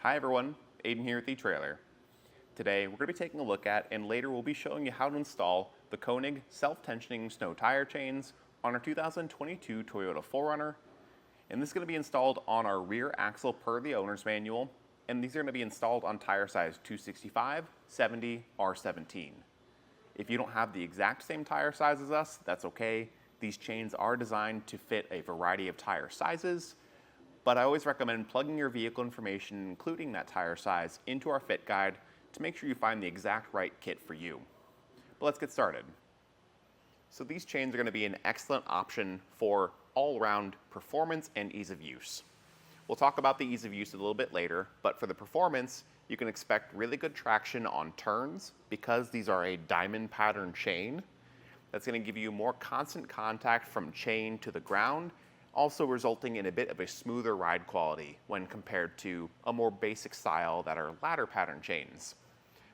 Hi everyone, Aiden here with etrailer. Today we're going to be taking a look at and later we'll be showing you how to install the Konig self-tensioning snow tire chains on our 2022 Toyota 4Runner. And this is going to be installed on our rear axle per the owner's manual, and these are going to be installed on tire size 265, 70, R17. If you don't have the exact same tire size as us, that's okay. These chains are designed to fit a variety of tire sizes, but I always recommend plugging your vehicle information, including that tire size, into our fit guide to make sure you find the exact right kit for you. But let's get started. So these chains are going to be an excellent option for all-around performance and ease of use. We'll talk about the ease of use a little bit later, but for the performance, you can expect really good traction on turns because these are a diamond pattern chain. That's going to give you more constant contact from chain to the ground, also resulting in a bit of a smoother ride quality when compared to a more basic style that are ladder pattern chains.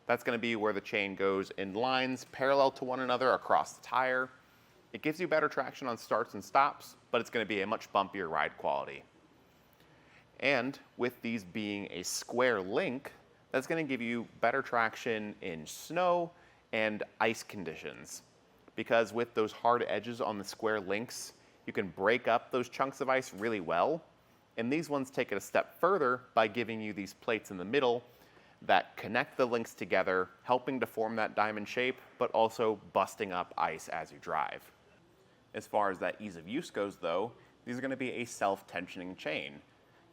That's going to be where the chain goes in lines parallel to one another across the tire. It gives you better traction on starts and stops, but it's going to be a much bumpier ride quality. And with these being a square link, that's going to give you better traction in snow and ice conditions. Because with those hard edges on the square links, you can break up those chunks of ice really well. And these ones take it a step further by giving you these plates in the middle that connect the links together, helping to form that diamond shape, but also busting up ice as you drive. As far as that ease of use goes though, these are going to be a self-tensioning chain.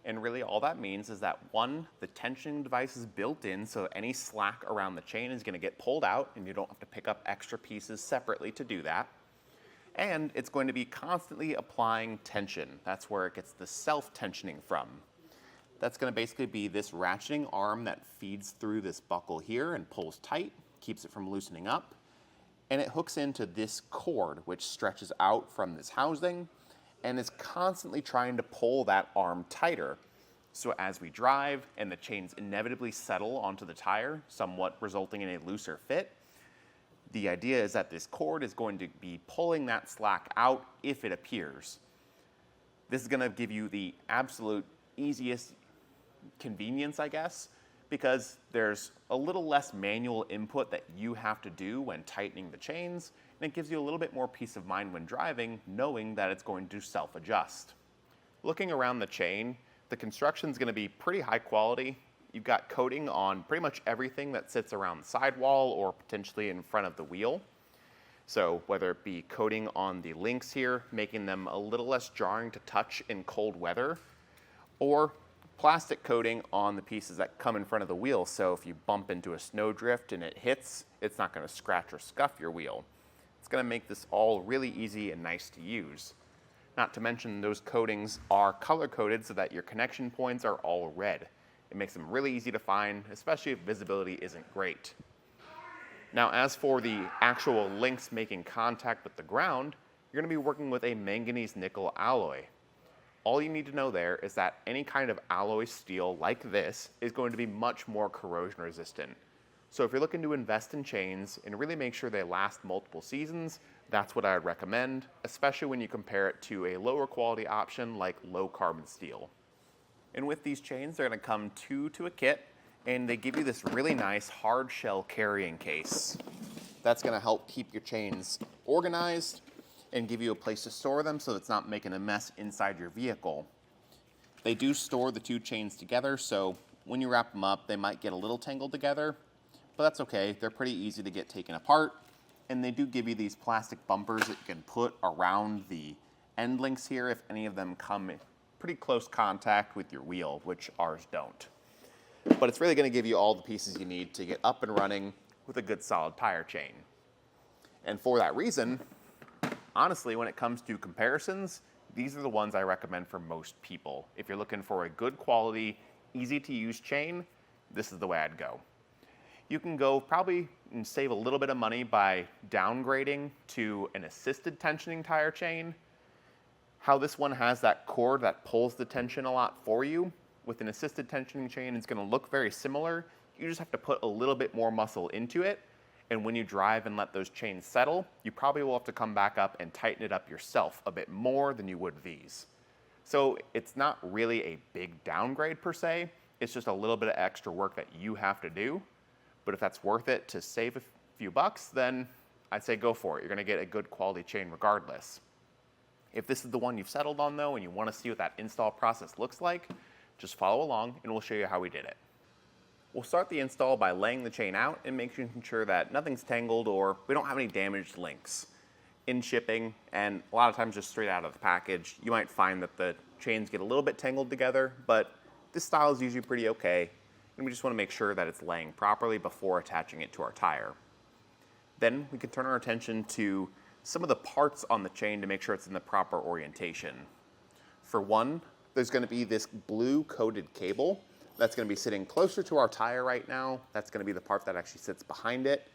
And really all that means is that one, the tensioning device is built in so any slack around the chain is going to get pulled out and you don't have to pick up extra pieces separately to do that. And it's going to be constantly applying tension. That's where it gets the self-tensioning from. That's going to basically be this ratcheting arm that feeds through this buckle here and pulls tight, keeps it from loosening up. And it hooks into this cord, which stretches out from this housing and is constantly trying to pull that arm tighter. So as we drive and the chains inevitably settle onto the tire, somewhat resulting in a looser fit, the idea is that this cord is going to be pulling that slack out if it appears. This is going to give you the absolute easiest convenience, I guess, because there's a little less manual input that you have to do when tightening the chains, and it gives you a little bit more peace of mind when driving, knowing that it's going to self-adjust. Looking around the chain, the construction is going to be pretty high quality. You've got coating on pretty much everything that sits around the sidewall or potentially in front of the wheel. So whether it be coating on the links here, making them a little less jarring to touch in cold weather, or plastic coating on the pieces that come in front of the wheel, so if you bump into a snowdrift and it hits, it's not going to scratch or scuff your wheel. It's going to make this all really easy and nice to use. Not to mention those coatings are color coded so that your connection points are all red. It makes them really easy to find, especially if visibility isn't great. Now as for the actual links making contact with the ground, you're going to be working with a manganese nickel alloy. All you need to know there is that any kind of alloy steel like this is going to be much more corrosion resistant. So if you're looking to invest in chains and really make sure they last multiple seasons, that's what I would recommend, especially when you compare it to a lower quality option like low carbon steel. And with these chains, they're going to come two to a kit, and they give you this really nice hard shell carrying case. That's going to help keep your chains organized and give you a place to store them so it's not making a mess inside your vehicle. They do store the two chains together, so when you wrap them up, they might get a little tangled together, but that's okay. They're pretty easy to get taken apart, and they do give you these plastic bumpers that you can put around the end links here if any of them come in pretty close contact with your wheel, which ours don't. But it's really going to give you all the pieces you need to get up and running with a good solid tire chain. And for that reason, honestly, when it comes to comparisons, these are the ones I recommend for most people. If you're looking for a good quality, easy to use chain, this is the way I'd go. You can go probably and save a little bit of money by downgrading to an assisted tensioning tire chain. How this one has that cord that pulls the tension a lot for you. With an assisted tensioning chain, it's going to look very similar. You just have to put a little bit more muscle into it. And when you drive and let those chains settle, you probably will have to come back up and tighten it up yourself a bit more than you would these. So it's not really a big downgrade per se. It's just a little bit of extra work that you have to do. But if that's worth it to save a few bucks, then I'd say go for it. You're gonna get a good quality chain regardless. If this is the one you've settled on though, and you wanna see what that install process looks like, just follow along and we'll show you how we did it. We'll start the install by laying the chain out and making sure that nothing's tangled or we don't have any damaged links. In shipping, and a lot of times just straight out of the package, you might find that the chains get a little bit tangled together, but this style is usually pretty okay, and we just want to make sure that it's laying properly before attaching it to our tire. Then we can turn our attention to some of the parts on the chain to make sure it's in the proper orientation. For one, there's going to be this blue coated cable that's going to be sitting closer to our tire right now. That's going to be the part that actually sits behind it.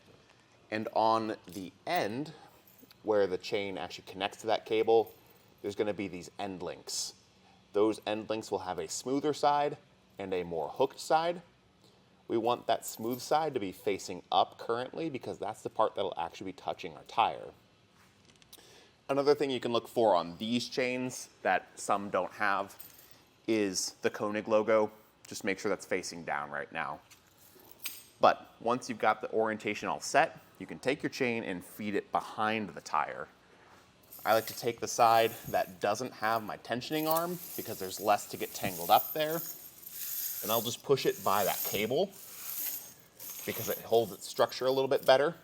And on the end, where the chain actually connects to that cable, there's going to be these end links. Those end links will have a smoother side and a more hooked side. We want that smooth side to be facing up currently because that's the part that'll actually be touching our tire. Another thing you can look for on these chains that some don't have is the Konig logo. Just make sure that's facing down right now. But once you've got the orientation all set, you can take your chain and feed it behind the tire. I like to take the side that doesn't have my tensioning arm because there's less to get tangled up there. And I'll just push it by that cable because it holds its structure a little bit better,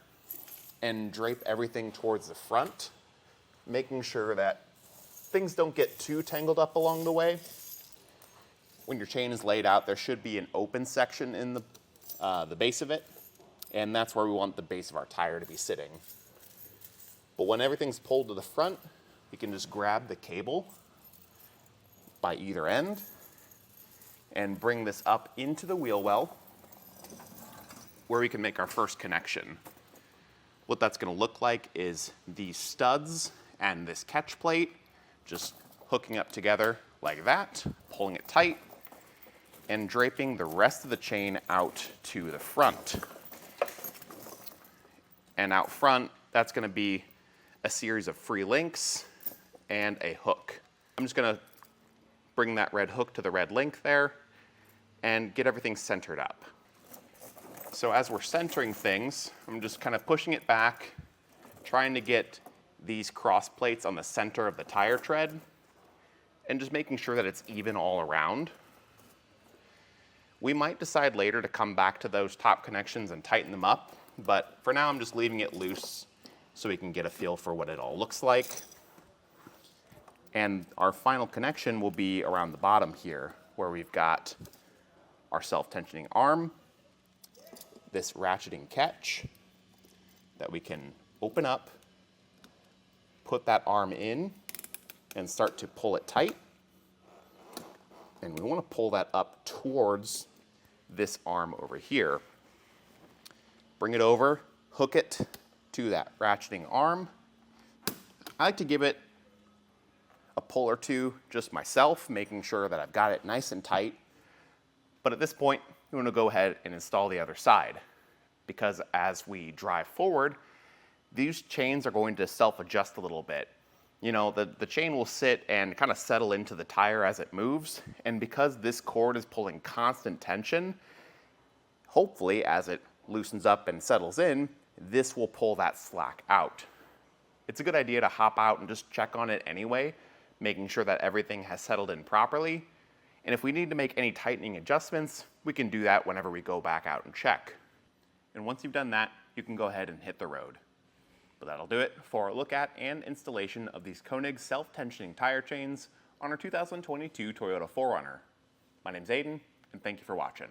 and drape everything towards the front, making sure that things don't get too tangled up along the way. When your chain is laid out, there should be an open section in the base of it, and that's where we want the base of our tire to be sitting. But when everything's pulled to the front, you can just grab the cable by either end and bring this up into the wheel well where we can make our first connection. What that's going to look like is these studs and this catch plate just hooking up together like that, pulling it tight, and draping the rest of the chain out to the front. And out front, that's going to be a series of free links and a hook. I'm just going to bring that red hook to the red link there and get everything centered up. So as we're centering things, I'm just kind of pushing it back, trying to get these cross plates on the center of the tire tread, and just making sure that it's even all around. We might decide later to come back to those top connections and tighten them up, but for now I'm just leaving it loose so we can get a feel for what it all looks like. And our final connection will be around the bottom here, where we've got our self-tensioning arm, this ratcheting catch that we can open up, put that arm in, and start to pull it tight. And we want to pull that up towards this arm over here. Bring it over, hook it to that ratcheting arm. I like to give it a pull or two just myself, making sure that I've got it nice and tight. But at this point, we want to go ahead and install the other side, because as we drive forward, these chains are going to self-adjust a little bit. You know, the chain will sit and kind of settle into the tire as it moves, and because this cord is pulling constant tension, hopefully as it loosens up and settles in, this will pull that slack out. It's a good idea to hop out and just check on it anyway, making sure that everything has settled in properly. And if we need to make any tightening adjustments, we can do that whenever we go back out and check. And once you've done that, you can go ahead and hit the road. But that'll do it for a look at and installation of these Konig self-tensioning tire chains on our 2022 Toyota 4Runner. My name's Aiden, and thank you for watching.